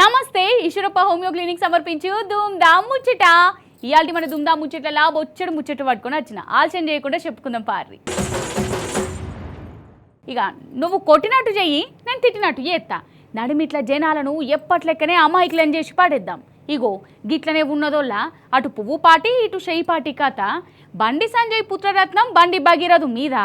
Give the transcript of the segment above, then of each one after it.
నమస్తే Eeshwarappa homeo clinic సమర్పించు ధూమ్ ధామ్ ముచ్చట. ఇయాల్టి మన ధూమ్ ధామ్ ముచ్చట్ల బొచ్చడు ముచ్చట పట్టుకొని వచ్చిన ఆలస్యం చేయకుండా చెప్పుకుందాం పార్రి. ఇక నువ్వు కొట్టినట్టు చెయ్యి, నేను తిట్టినట్టు చేస్తా. నడిమిట్ల జనాలను ఎప్పట్లెక్కనే అమాయకులను చేసి పాడేద్దాం. ఇగో గిట్లనే ఉన్నదోళ్ళ అటు పువ్వు పాటి ఇటు షెయి పాటి కథ. బండి సంజయ్ పుత్రరత్నం బండి భగీరథు మీద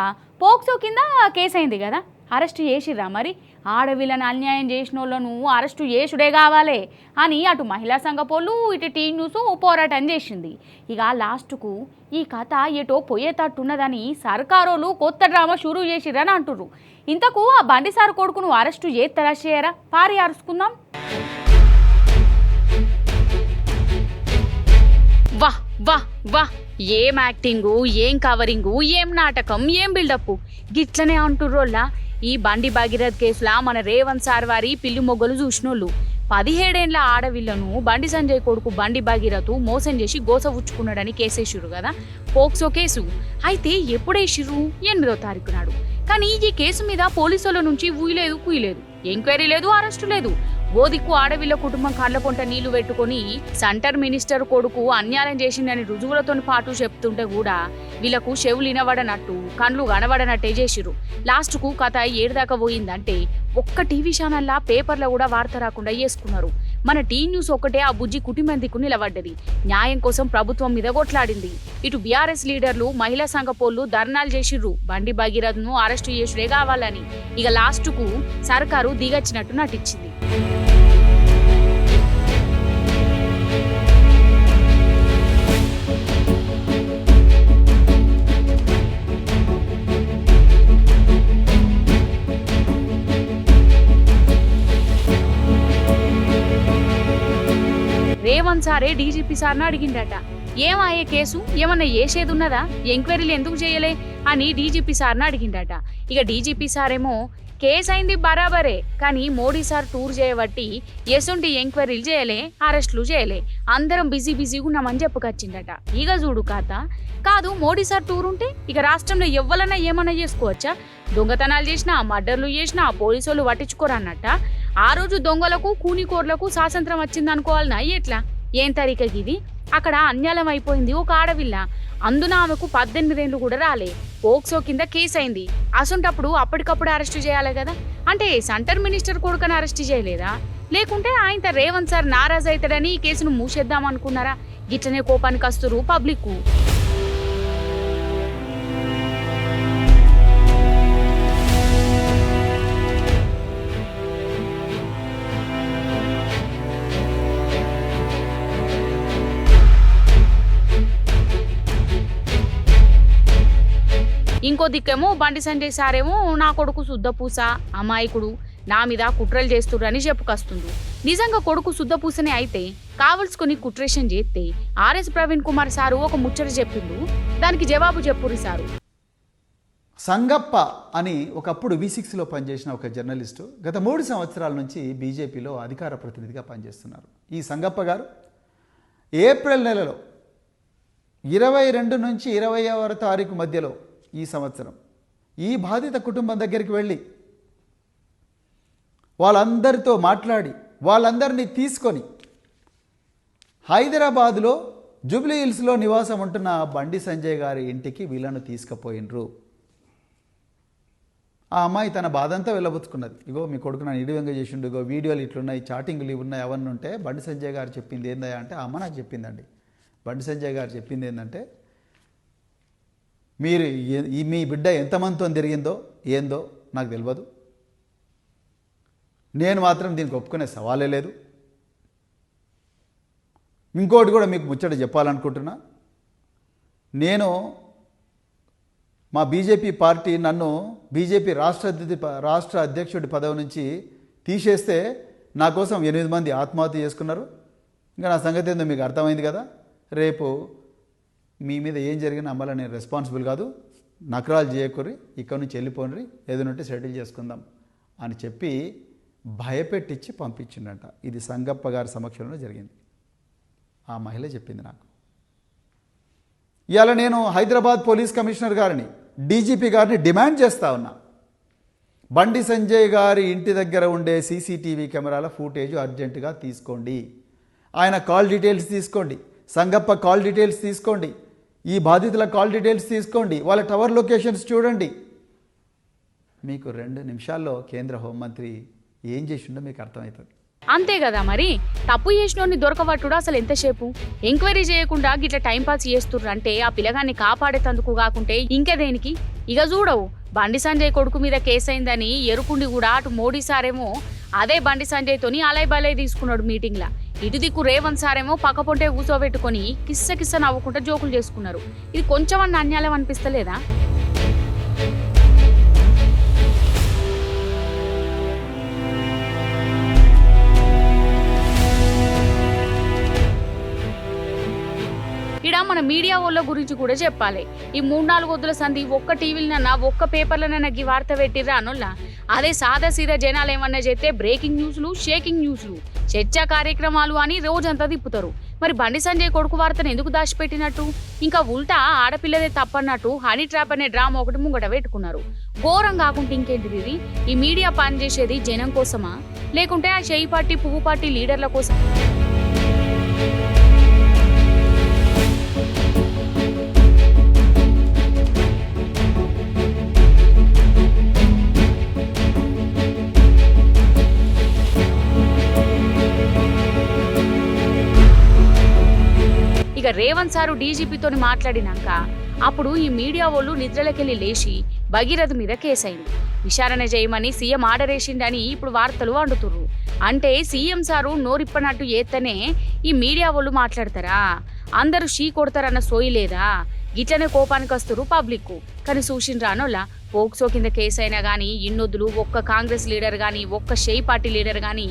పోక్సో కింద కేసు అయింది కదా, అరెస్టు చేసిర్రా. మరి ఆడవిళ్ళని అన్యాయం చేసిన వాళ్ళను అరెస్టు చేసుడే కావాలి అని అటు మహిళా సంఘ పోలు ఇటు టీ న్యూస్ పోరాటం చేసింది. ఇక లాస్ట్కు ఈ కథ ఎటో పోయేటట్టున్నదని సర్కారోళ్ళు కొత్త డ్రామా షురూ చేసిర్రని అంటుర్రు. ఇంతకు ఆ బండి సార్ కొడుకును అరెస్టు చేస్తారా చేయరా పారి అరుచుకుందాం. వాహ్ వాహ్ వాహ్, ఏం యాక్టింగు, ఏం కవరింగు, ఏం నాటకం, ఏం బిల్డప్. గిట్లనే అంటుర్రోళ్ళ ఈ బండి భగీరథ్ కేసులా మన రేవంత్ సార్ వారి పిల్లి మొగ్గలు చూసినోళ్ళు. 17 ఏళ్ల ఆడవిళ్లను బండి సంజయ్ కొడుకు బండి భగీరథ్ మోసం చేసి గోస ఉచ్చుకున్నాడని కేసేసిర్రు కదా, పోక్సో కేసు. అయితే ఎప్పుడేసిర్రు? 8వ తారీఖు నాడు. కానీ ఈ కేసు మీద పోలీసుల నుంచి ఊయలేదు కుయలేదు, ఎంక్వైరీ లేదు, అరెస్టు లేదు. ఓ దిక్కు ఆడవిళ్ళ కుటుంబం కళ్ళ పొంట నీళ్లు పెట్టుకుని సెంటర్ మినిస్టర్ కొడుకు అన్యాయం చేసిందని రుజువులతో పాటు చెప్తుంటే కూడా వీళ్లకు చెవులు వినబడనట్టు కండ్లు కనబడనట్టే చేసిరు. లాస్ట్కు కథ ఏడుదాకా పోయిందంటే ఒక్క టీవీ ఛానల్లా పేపర్లో కూడా వార్త రాకుండా చేసుకున్నారు. మన టీ న్యూస్ ఒకటే ఆ బుజ్జి కుటుంబం దిక్కు నిలబడ్డది. న్యాయం కోసం ప్రభుత్వం మీద కొట్లాడింది. ఇటు బీఆర్ఎస్ లీడర్లు మహిళా సంఘ పోళ్ళు ధర్నాలు చేసిర్రు బండి భగీరథ్ను అరెస్టు చేసుడే కావాలని. ఇక లాస్ట్కు సర్కారు దిగచ్చినట్టు నటించింది. రేవంత్ సారే డీజీపీ సార్ను అడిగిండట, ఏమాయే కేసు, ఏమన్నా చేసేది ఉన్నదా, ఎంక్వైరీలు ఎందుకు చేయలే అని డీజీపీ సార్ను అడిగిండట. ఇక డీజీపీ సారేమో కేసు అయింది బరాబరే, కానీ మోడీ సార్ టూర్ చేయబట్టి ఎసుంటి ఎంక్వైరీలు చేయలే, అరెస్టులు చేయలే, అందరం బిజీగా ఉన్నామని చెప్పుకొచ్చిండట. ఇక చూడు కథ. కాదు, మోడీ సార్ టూర్ ఉంటే ఇక రాష్ట్రంలో ఎవ్వలన్నా ఏమన్నా చేసుకోవచ్చా? దొంగతనాలు చేసినా, మర్డర్లు చేసినా పోలీసులు పట్టించుకోరన్నట్ట. ఆ రోజు దొంగలకు కూనికోర్లకు స్వాతంత్రం వచ్చింది అనుకోవాలనా ఎట్లా? ఏం తరీకకి ఇది? అక్కడ అన్యాయం అయిపోయింది ఒక ఆడవిల్ల, అందున ఆమెకు 18 ఏళ్ళు కూడా రాలే. పోక్సో కింద కేసు అయింది. అసంటప్పుడు అప్పటికప్పుడు అరెస్టు చేయాలి కదా. అంటే సెంటర్ మినిస్టర్ కొడుకుని అరెస్టు చేయలేదా? లేకుంటే ఆయన రేవంత్ సార్ నారాజ్ అవుతాడని ఈ కేసును మూసేద్దాం అనుకున్నారా? గిట్లనే కోపానికి వస్తురు పబ్లిక్. ఇంకో దిక్కేమో బండి సంజయ్ సారేమో నా కొడుకు శుద్ధపూస, అమాయకుడు, నా మీద కుట్రలు చేస్తుర్రని చెప్పుకొస్తుంది. నిజంగా కొడుకు శుద్ధపూసనే అయితే కావలసుకుని కుట్రేషన్ చేస్తే ఆర్ఎస్ ప్రవీణ్ కుమార్ సారు ఒక ముచ్చట చెప్పిండు, దానికి జవాబు చెప్పుర్రి సారు. సంగప్ప అని ఒకప్పుడు V6లో పనిచేసిన ఒక జర్నలిస్టు గత 3 సంవత్సరాల నుంచి బీజేపీలో అధికార ప్రతినిధిగా పనిచేస్తున్నారు. ఈ సంగప్ప గారు ఏప్రిల్ నెలలో 22 నుంచి 20వ తారీఖు మధ్యలో ఈ సంవత్సరం ఈ బాధిత కుటుంబం దగ్గరికి వెళ్ళి వాళ్ళందరితో మాట్లాడి వాళ్ళందరినీ తీసుకొని హైదరాబాదులో జూబ్లీ హిల్స్లో నివాసం ఉంటున్న బండి సంజయ్ గారి ఇంటికి వీళ్ళను తీసుకుపోయినరు. ఆ అమ్మాయి తన బాధంతా వెళ్ళబుచ్చుకున్నది. ఇగో మీ కొడుకు నన్ను ఇడివంగా చేసిండు, ఇగో వీడియోలు ఇట్లున్నాయి, చాటింగ్లు ఇవి ఉన్నాయి, అవన్నీ ఉంటే బండి సంజయ్ గారు చెప్పింది ఏందా అంటే, ఆ అమ్మ నాకు చెప్పిందండి. బండి సంజయ్ గారు చెప్పింది ఏంటంటే, మీరు మీ బిడ్డ ఎంతమందితో తిరిగిందో ఏందో నాకు తెలియదు, నేను మాత్రం దీనికి ఒప్పుకునే సవాలే లేదు. ఇంకోటి కూడా మీకు ముచ్చట చెప్పాలనుకుంటున్నా, నేను మా బీజేపీ పార్టీ నన్ను బీజేపీ రాష్ట్ర అధ్యక్షుడి పదవి నుంచి తీసేస్తే నా కోసం 8 మంది ఆత్మహత్య చేసుకున్నారు. ఇంకా నా సంగతి ఏందో మీకు అర్థమైంది కదా. రేపు మీ మీద ఏం జరిగినా అమ్మలా నేను రెస్పాన్సిబుల్ కాదు, నకరాలు చేయకూరి, ఇక్కడి నుంచి వెళ్ళిపోండి, ఏదైనా సెటిల్ చేసుకుందాం అని చెప్పి భయపెట్టించి పంపించిండంట. ఇది సంగప్ప గారి సమక్షంలో జరిగింది. ఆ మహిళ చెప్పింది నాకు. ఇవాళ నేను హైదరాబాద్ పోలీస్ కమిషనర్ గారిని, డీజీపీ గారిని డిమాండ్ చేస్తా ఉన్నా, బండి సంజయ్ గారి ఇంటి దగ్గర ఉండే సీసీటీవీ కెమెరాల ఫుటేజ్ అర్జెంటుగా తీసుకోండి. ఆయన కాల్ డీటెయిల్స్ తీసుకోండి, సంగప్ప కాల్ డీటెయిల్స్ తీసుకోండి, ఈ బాధితుల కాల్ డీటెయిల్స్ తీసుకోండి, వాళ్ళ టవర్ లొకేషన్స్ చూడండి. మీకు 2 నిమిషాల్లో కేంద్ర హోంమంత్రి ఏం చేసిండో మీకు అర్థమవుతుంది. అంతే కదా మరి, తప్పు చేసినోని దొరకబట్టుడు అసలు ఎంతసేపు? ఎంక్వైరీ చేయకుండా గిట్ల టైంపాస్ చేస్తుర్రు అంటే ఆ పిల్లగాన్ని కాపాడేతందుకు కాకుంటే ఇంకే దేనికి? ఇక చూడవు, బండి సంజయ్ కొడుకు మీద కేసైందని ఎరుకుండి కూడా అటు మోడీ సారేమో అదే బండి సంజయ్ తోని అలై బలై తీసుకున్నాడు మీటింగ్లా. ఇటు దిక్కు రేవంత్ సారేమో పక్కపొంటే కూసోబెట్టుకొని కిస్స కిస్స నవ్వుకుంటా జోకులు చేసుకున్నారు. ఇది కొంచెం అన్న అన్యాయం అనిపిస్తలేదా? ఇడ మన మీడియా వాళ్ళ గురించి కూడా చెప్పాలి. ఈ 3-4 వద్దుల సంధి ఒక్క టీవీలనన్నా ఒక్క పేపర్లనన్నా ఈ వార్త పెట్టిర్రా అనోళ్ళ. అదే సాదా సీదా జనాలు ఏమన్నా చేస్తే బ్రేకింగ్ న్యూస్లు, షేకింగ్ న్యూస్లు, చర్చా కార్యక్రమాలు అని రోజంతా తిప్పుతారు. మరి బండి సంజయ్ కొడుకు వార్తను ఎందుకు దాచిపెట్టినట్టు? ఇంకా ఉల్టా ఆడపిల్లదే తప్పన్నట్టు హనీ ట్రాప్ అనే డ్రామా ఒకటి ముంగట పెట్టుకున్నారు. ఘోరం కాకుంటే ఇంకేంటిది ఇది? ఈ మీడియా పనిచేసేది జనం కోసమా, లేకుంటే ఆ చేయి పార్టీ పువ్వు పార్టీ లీడర్ల కోసం? ఇక రేవంత్ సారు డీజీపీతో మాట్లాడినాక అప్పుడు ఈ మీడియా వాళ్ళు నిద్రలకెళ్ళి లేచి భగీరథ మీద కేసైంది. విచారణ చేయమని సీఎం ఆర్డర్ వేసిండని ఇప్పుడు వార్తలు వండుతుర్రు. అంటే సీఎం సారు నోరిప్పనట్టు ఏత్తనే ఈ మీడియా వాళ్ళు మాట్లాడతారా? అందరూ షీ కొడతారన్న సోయి లేదా? గిట్లనే కోపానికి వస్తురు పబ్లిక్. కానీ చూసిండ్రానోళ్ళ పోక్సో కింద కేసు అయినా కానీ ఇన్నొద్దులు ఒక్క కాంగ్రెస్ లీడర్ కానీ ఒక్క షేయి పార్టీ లీడర్ కానీ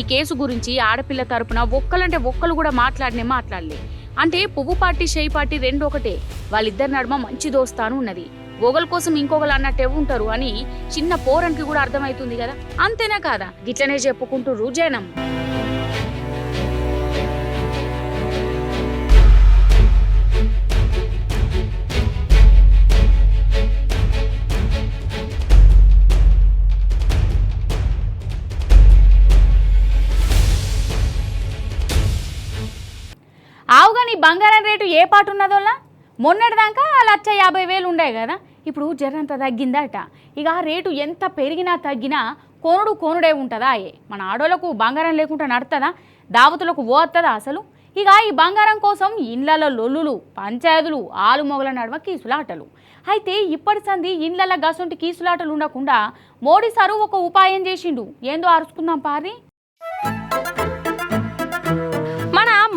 ఈ కేసు గురించి ఆడపిల్ల తరపున ఒక్కలంటే ఒక్కలు కూడా మాట్లాడలే. అంటే పువ్వు పార్టీ షేయి పార్టీ రెండు ఒకటే, వాళ్ళిద్దరి నడుమ మంచి దోస్తాను ఉన్నది. ఒకరి కోసం ఇంకొకరు అన్నట్టే ఉంటారు అని చిన్న పోరానికి కూడా అర్థమవుతుంది కదా. అంతేనా కాదా? గిట్లనే చెప్పుకుంటుర్రు జనం. ఆవుగాని బంగారం రేటు ఏ పాటు ఉన్నదోలా? మొన్నటిదాకా 1,50,000 ఉండే కదా, ఇప్పుడు జరంత తగ్గిందట. ఇక ఆ రేటు ఎంత పెరిగినా తగ్గినా కోనుడే ఉంటుందా? మన ఆడోళ్ళకు బంగారం లేకుండా నడుతుందా? దావతులకు పోతుందా అసలు? ఇక ఈ బంగారం కోసం ఇండ్లలో లొల్లులు, పంచాయతీలు, ఆలుమొగల నడుమ కీసులాటలు. అయితే ఇప్పటి సంది ఇండ్లలో గసొంటి కీసులాటలు ఉండకుండా మోడీ సారు ఒక ఉపాయం చేసిండు. ఏందో అరుచుకుందాం పారి.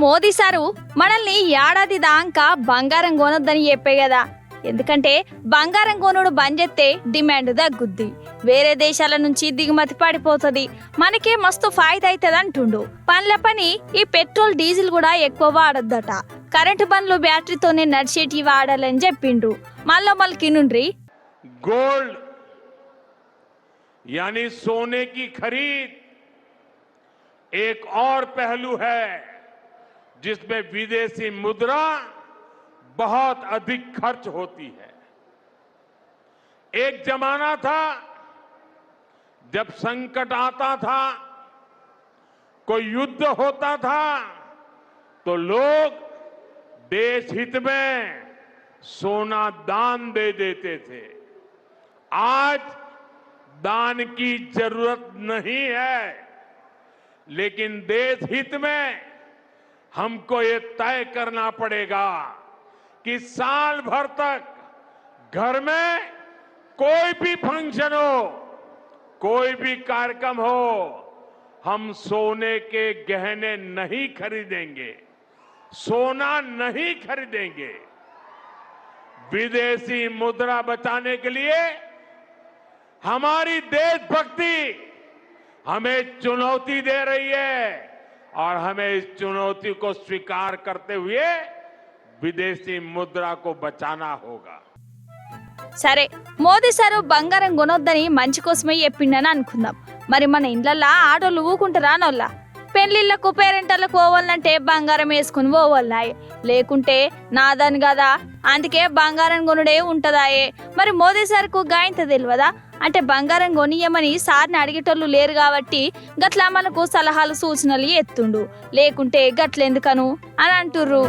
మోదీ సారు మనల్ని ఏడాది దాకా బంగారం కొనొద్దని చెప్పే కదా. ఎందుకంటే బంగారం కొనుడు బంద్ చేస్తే డిమాండ్ తగ్గుద్ది, వేరే దేశాల నుంచి దిగుమతి పడిపోతుంది, మనకే మస్తు ఫాయిదా అవుతుంది అంటుండు. పనుల పని ఈ పెట్రోల్ డీజిల్ కూడా ఎక్కువ వాడొద్దట, కరెంటు బండ్లు బ్యాటరీతోనే నడిచేటి వాడాలని చెప్పిండ్రు. మళ్ళీ నుండ్రి గోల్డ్ यानी सोने की खरीद एक और पहलू है जिसमें विदेशी मुद्रा बहुत अधिक खर्च होती है। एक जमाना था जब संकट आता था, कोई युद्ध होता था, तो लोग देश हित में सोना दान दे देते थे। आज दान की जरूरत नहीं है, लेकिन देश हित में हमको ये तय करना पड़ेगा कि साल भर तक घर में कोई भी फंक्शन हो, कोई भी कार्यक्रम हो, हम सोने के गहने नहीं खरीदेंगे, सोना नहीं खरीदेंगे। विदेशी मुद्रा बचाने के लिए हमारी देशभक्ति हमें चुनौती दे रही है और हमें इस चुनौती को स्वीकार करते हुए विदेशी मुद्रा को बचाना होगा। సరే, మోదీ సారు బంగారం కొనొద్దని మంచి కోసమే చెప్పిండని అనుకుందాం. మరి మన ఇండ్లల్లో ఆటోలు ఊకుంటారా నోళ్ళ? పెళ్లిళ్లకు పేరెంటర్లకు పోవాలంటే బంగారం వేసుకుని పోవాలనాయే, లేకుంటే నాదని కదా, అందుకే బంగారం కొనుడే ఉంటదాయే. మరి మోదీ సార్కు గాయంత తెలియదా? అంటే బంగారం కొనియమని సార్ని అడిగేటోళ్ళు లేరు కాబట్టి గట్లా మనకు సలహాలు సూచనలు ఎత్తుండు, లేకుంటే గట్లెందుకను అని అంటుర్రు.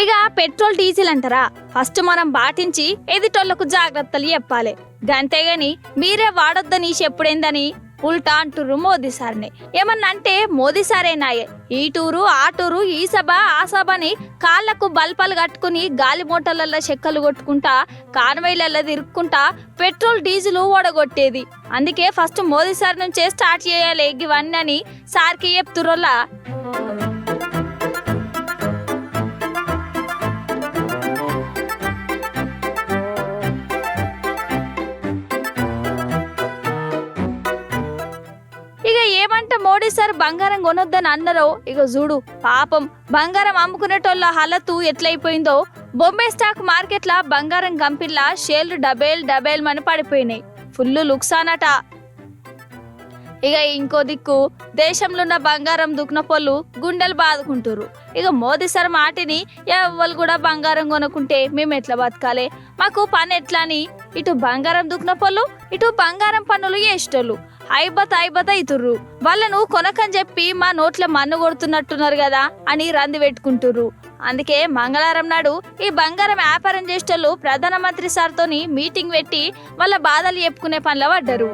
ఇక పెట్రోల్ డీజిల్ అంటారా, ఫస్ట్ మనం పాటించి ఎదుటోళ్లకు జాగ్రత్తలు చెప్పాలి, గంతేగాని మీరే వాడొద్దని చెప్పుడేందని ఉల్టా అంటుర్రు మోదీ సార్ని. ఏమన్నా అంటే మోదీ సారేనాయే ఈ టూరు ఆ టూరు ఈ సభ ఆ సభని కాళ్లకు బల్పాలు కట్టుకుని గాలి మోటార్లలో చెక్కలు కొట్టుకుంటా కాన్వైలలో తిరుక్కుంటా పెట్రోల్ డీజిల్ ఓడగొట్టేది. అందుకే ఫస్ట్ మోదీ సార్ నుంచే స్టార్ట్ చేయాలి ఇవన్నీ అని సార్కి చెప్తుర్రోలా. ఇక ఏమంట మోడీ సార్ బంగారం కొనొద్దని అన్నారో ఇక చూడు, పాపం బంగారం అమ్ముకునేటోళ్ళ హలతు ఎట్లయిపోయిందో. బొంబే స్టాక్ మార్కెట్ల బంగారం కంపెనీల షేర్లు డబేల్ మని పడిపోయినాయి, ఫుల్ లుక్సానట. ఇక ఇంకో దిక్కు దేశంలో ఉన్న బంగారం దుక్నపోళ్ళు గుండెలు బాదుకుంటారు. ఇక మోదీ సార్ మాటిని ఎవ్వరు కూడా బంగారం కొనుక్కుంటే మేము ఎట్లా బతకాలి, మాకు పని ఎట్లా అని ఇటు బంగారం దుక్నపోళ్ళు ఇటు బంగారం పన్నులు వేసేటోళ్ళు ఐబత ఇతుర్రు. వాళ్ళను కొనకని చెప్పి మా నోట్ల మన్ను కొడుతున్నట్టున్నారు కదా అని రంది పెట్టుకుంటుర్రు. అందుకే మంగళవారం నాడు ఈ బంగారం వ్యాపారం చేసేటోళ్ళు ప్రధానమంత్రి సార్తోని మీటింగ్ పెట్టి వాళ్ళ బాధలు చెప్పుకునే పనిలో పడ్డారు.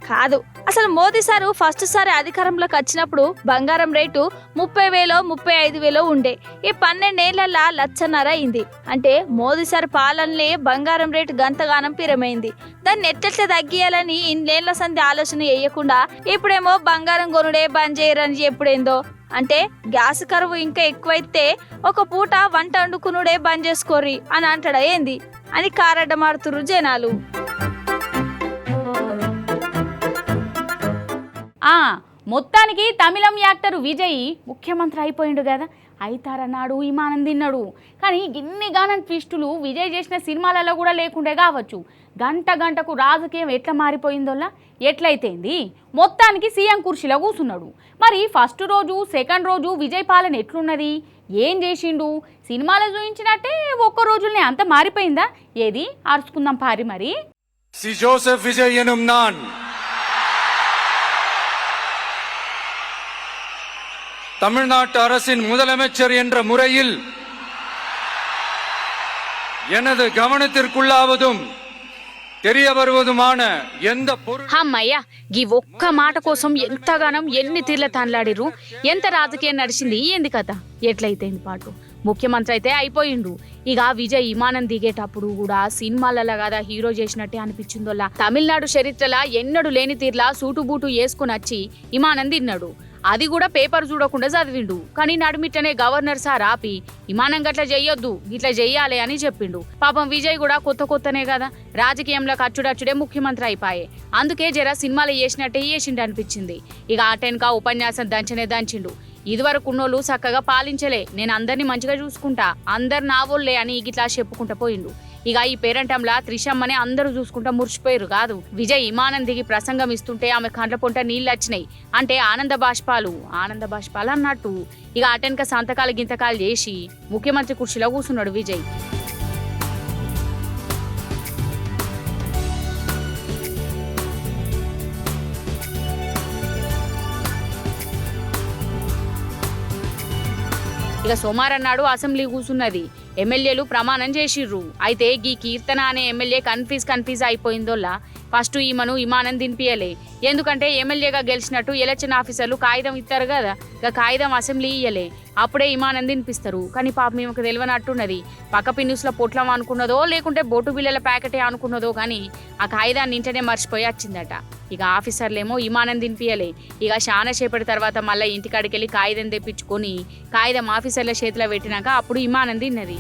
కాదు, అసలు మోదీ సారు ఫస్ట్ సారి అధికారంలోకి వచ్చినప్పుడు బంగారం రేటు 30,000 35,000 ఉండే. ఈ 12 ఏళ్లలో 1,50,000 అయింది. అంటే మోదీ సార్ పాలనలే బంగారం రేటు గంతగానం పిరమైంది. దాన్ని ఎట్లెట్లా తగ్గియాలని ఇన్నేళ్ల సంధి ఆలోచన వేయకుండా ఇప్పుడేమో బంగారం కొనుడే బంద్ చేయరని ఎప్పుడేందో. అంటే గ్యాస్ కరువు ఇంకా ఎక్కువైతే ఒక పూట వంట వండుకునుడే బంద్ చేసుకోర్రి అని అంటాడా ఏంది అని కారడ్డమాడుతుర్రు జనాలు. మొత్తానికి తమిళం యాక్టర్ విజయ్ ముఖ్యమంత్రి అయిపోయిండు కదా, అయితారన్నాడు విమానం తిన్నాడు. కానీ ఇన్ని గానం ట్విస్టులు విజయ్ చేసిన సినిమాలలో కూడా లేకుండే కావచ్చు. గంటకు రాజకీయం ఎట్లా మారిపోయిందోలా, ఎట్లయితేంది మొత్తానికి సీఎం కుర్చీలో కూర్చున్నాడు. మరి ఫస్ట్ రోజు సెకండ్ రోజు విజయ్ పాలన ఎట్లున్నది, ఏం చేసిండు, సినిమాలో చూపించినట్టే ఒక్క రోజులనే అంత మారిపోయిందా? ఏది అరుచుకుందాం పారి. మరి జోసెఫ్ విజయ్ ఎనుం నాన్ தமிழ்நாட்டு அரசின் முதலமைச்சர் என்ற முறையில் எனது கவனத்திற்குள்ளாவதும் தெரிய வருவதுமான எந்த பொருள். అమ్మయ్య, గీ ఒక్క మాట కోసం ఎంతగానం ఎన్ని తీర్ల తాన్లాడిరు, ఎంత రాజకీయం నడిచింది, ఏంది కథ, ఎట్లయితేంది పాటు. ముఖ్యమంత్రి అయితే అయిపోయిండు. ఇక విజయ్ విమానం దిగేటప్పుడు కూడా సినిమాలలో కదా హీరో చేసినట్టే అనిపించిందోలా. తమిళనాడు చరిత్రలా ఎన్నడూ లేని తీర్లా సూటు బూటు వేసుకుని వచ్చి విమానం తిన్నాడు. అది కూడా పేపర్ చూడకుండా చదివిండు. కానీ నడుమిట్లనే గవర్నర్ సార్ ఆపి విమానం గట్లా చెయ్యొద్దు, గిట్లా చెయ్యాలి అని చెప్పిండు. పాపం విజయ్ కూడా కొత్తనే కదా, రాజకీయంలో ఖర్చుడచ్చుడే ముఖ్యమంత్రి అయిపోయే. అందుకే జర సినిమాలు వేసినట్టే వేసిండు అనిపించింది. ఇక ఆటెన్కా ఉపన్యాసం దంచిండు. ఇదివరకు ఉన్నోళ్ళు చక్కగా పాలించలే, నేను అందరినీ మంచిగా చూసుకుంటా, అందరు నా వాళ్ళే అని గిట్లా చెప్పుకుంటా పోయిండు. ఇక ఈ పేరంటంలా త్రిషమ్మని అందరూ చూసుకుంటా మురిచిపోయారు కాదు. విజయ్ విమానం దిగి ప్రసంగం ఇస్తుంటే ఆమె కండ్ల పొంట నీళ్ళు వచ్చినాయి. అంటే ఆనంద బాష్పాలు అన్నట్టు. ఇక అటెన్క సంతకాలు గింతకాలు చేసి ముఖ్యమంత్రి కుర్చీలో కూర్చున్నాడు విజయ్. ఇక సోమవారం నాడు అసెంబ్లీ కూర్చున్నది. ఎమ్మెల్యేలు ప్రమాణం చేసిర్రు. అయితే గీ కీర్తన అనే ఎమ్మెల్యే కన్ఫ్యూజ్ అయిపోయిందోలా. ఫస్ట్ ఈమెను విమానం దింపియలే. ఎందుకంటే ఎమ్మెల్యేగా గెలిచినట్టు ఎలక్షన్ ఆఫీసర్లు కాగితం ఇస్తారు కదా, ఇక కాగితం అసెంబ్లీ ఇయ్యలే, అప్పుడే విమానం దింపిస్తారు. కానీ పాపం ఈమెకు తెలియనట్టున్నది. పక్క పిన్యూస్లో పొట్లం అనుకున్నదో లేకుంటే బొట్టు బిల్లల ప్యాకెటే అనుకున్నదో కానీ ఆ కాగితాన్ని ఇంటనే మర్చిపోయి వచ్చిందట. ఇక ఆఫీసర్లేమో విమానం దింపియలే. ఇక చాలా సేపటి తర్వాత మళ్ళీ ఇంటికాడికి వెళ్ళి కాగితం తెప్పించుకొని కాగితం ఆఫీసర్ల చేతిలో పెట్టినాక అప్పుడు విమానం తిన్నది.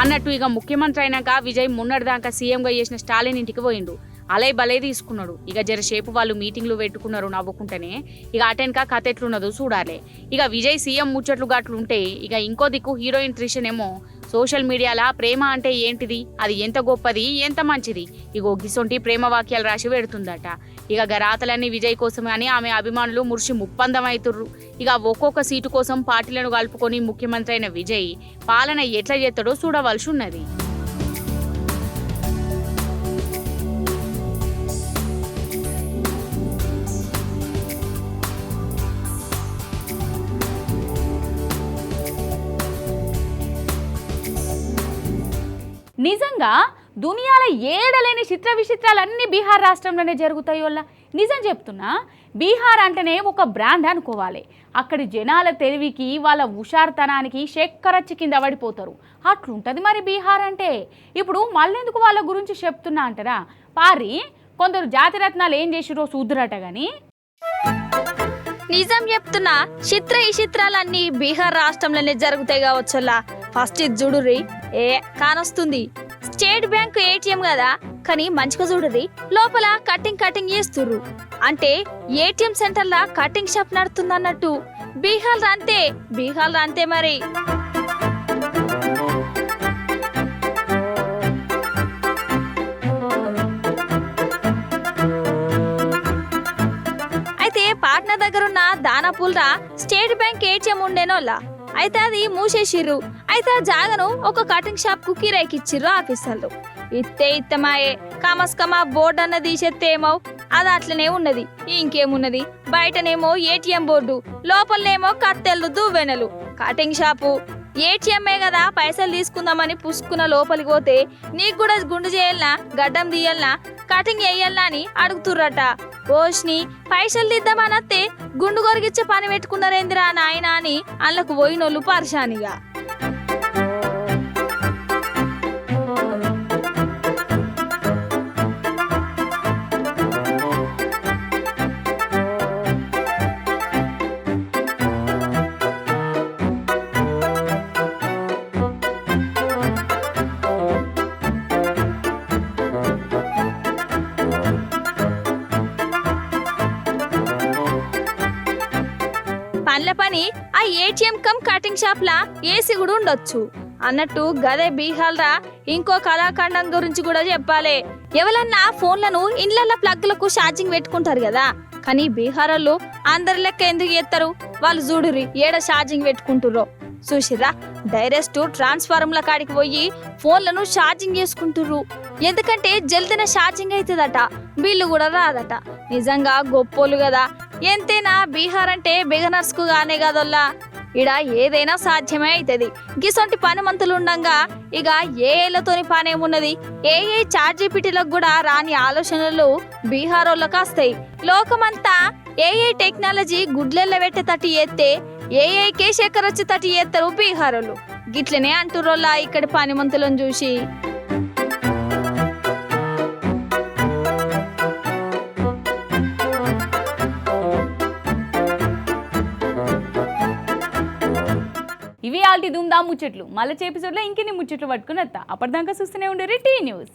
అన్నట్టు ఇక ముఖ్యమంత్రి అయినాక విజయ్ మొన్నటిదాకా సీఎంగా చేసిన స్టాలిన్ ఇంటికి పోయిండు. అలై బలే తీసుకున్నాడు. ఇక జరసేపు వాళ్ళు మీటింగ్లు పెట్టుకున్నారు నవ్వుకుంటేనే. ఇక అటెన్కా కథ ఎట్లున్నదో చూడాలి. ఇక విజయ్ సీఎం ముచ్చట్లు గట్లుంటే ఇక ఇంకో దిక్కు హీరోయిన్ త్రిషన్ ఏమో సోషల్ మీడియాలో ప్రేమ అంటే ఏంటిది, అది ఎంత గొప్పది, ఎంత మంచిది, ఇగో గిసొంటి ప్రేమ వాక్యాలు రాసి పెడుతుందట. ఇక గరాతలన్నీ విజయ్ కోసమే అని ఆమె అభిమానులు మురిసి ముప్పందం అవుతుర్రు. ఇక ఒక్కొక్క సీటు కోసం పార్టీలను కలుపుకొని ముఖ్యమంత్రి అయిన విజయ్ పాలన ఎట్లా చేస్తాడో చూడవలసి ఉన్నది. నిజంగా దునియాలో ఏడలేని చిత్ర విచిత్రాలన్నీ బీహార్ రాష్ట్రంలోనే జరుగుతాయి వల్ల నిజం చెప్తున్నా. బీహార్ అంటేనే ఒక బ్రాండ్ అనుకోవాలి. అక్కడి జనాల తెలివికి వాళ్ళ హుషారుతనానికి చక్కెరచ్చి కింద పడిపోతారు. అట్లుంటుంది మరి బీహార్ అంటే. ఇప్పుడు మళ్ళెందుకు వాళ్ళ గురించి చెప్తున్నా అంటారా, పారి కొందరు జాతిరత్నాలు ఏం చేసిరో చూద్దురట. కానీ నిజం చెప్తున్నా, చిత్ర విచిత్రాలన్నీ బీహార్ రాష్ట్రంలోనే జరుగుతాయి కావచ్చులా. ఫస్ట్ ఇది చూడుర్రి, కానొస్తుంది స్టేట్ బ్యాంక్ ఏటీఎం కదా, కానీ మంచిగా చూడుర్రి, లోపల కటింగ్ చేస్తుర్రు. అంటే ఏటీఎం సెంటర్లా కటింగ్ షాప్ నడుతుంది అన్నట్టు. బీహార్ అంతే మరి. అయితే పాట్నా దగ్గరున్న దానాపూల్రా స్టేట్ బ్యాంక్ ఏటీఎం ఉండేనోళ్ళ. అయితే అది మూసేసిర్రు. అయితే ఆ జాగను ఒక కటింగ్ షాప్ కు కిరాయికి ఇచ్చిర్రు ఆఫీసర్లు. ఇత్తమాయే కమస్కమా బోర్డు అన్న తీసేస్తే ఏమో అది అట్లనే ఉన్నది. ఇంకేమున్నది, బయటనేమో ఏటీఎం బోర్డు, లోపలనేమో కత్తెళ్ళు దువ్వెనలు. కటింగ్ షాపు ఏటీఎంఏ కదా, పైసలు తీసుకుందామని పుసుకున్న లోపలికి పోతే నీకు కూడా గుండు చేయాలనా, గడ్డం తీయాలనా, కటింగ్ వేయాలనా అని అడుగుతుర్రట. ఓష్ని పైసలు తీద్దామనత్తే గుండు కొరిగిచ్చే పని పెట్టుకున్నారేందిరా నాయన అని అందులోకి పోయినోళ్ళు పరిశానిగా. పనుల పని ఆ ఏటీఎం కమ్ కటింగ్ షాప్ లా ఏసీ కూడా ఉండొచ్చు అన్నట్టు. గదే బీహార్ రా. ఇంకో కళాఖండం గురించి కూడా చెప్పాలి. ఎవరన్నా ఫోన్లను ఇండ్ల ప్లగ్లకు ఛార్జింగ్ పెట్టుకుంటారు కదా, కానీ బీహార్ వాళ్ళు అందరి లెక్క ఎందుకు చేస్తారు? వాళ్ళు చూడురి ఏడ ఛార్జింగ్ పెట్టుకుంటుర్రో చూసిర్రా. డైరెక్ట్ ట్రాన్స్ఫార్మర్ల కాడికి పోయి ఫోన్లను ఛార్జింగ్ చేసుకుంటుర్రు. ఎందుకంటే జల్దిన ఛార్జింగ్ అవుతుందట, బిల్లు కూడా రాదట. నిజంగా గొప్పోళ్ళు కదా. ఎంతైనా బీహార్ అంటే బిగనర్స్ కు గానే కదల్లా. ఇడ ఏదైనా సాధ్యమే అవుతుంది. గిసొంటి పని మంతులు ఉండంగా ఇక ఏఐలతోని పనేమున్నది? ఏఐ చాట్‌జీపీటీలకు కూడా రాని ఆలోచనలు బీహార్ వాళ్ళకి వస్తాయి. లోకమంతా ఏఐ టెక్నాలజీ గుడ్లెల్ల పెట్టేటట్టు చేస్తే ఏఐకే శేఖర్ వచ్చేటట్టు చేస్తారు బీహార్ వాళ్ళు. గిట్లనే అంటుర్రోల్లా ఇక్కడ పని మంతులను చూసి. ఇవి ఆల్టి దుమ్దా ముచ్చట్లు. మళ్ళీ ఎపిసోడ్లో ఇంకెన్ని ముచ్చట్లు పట్టుకుని వస్తా. అప్పటిదాకా చూస్తూనే ఉండేది టీ న్యూస్.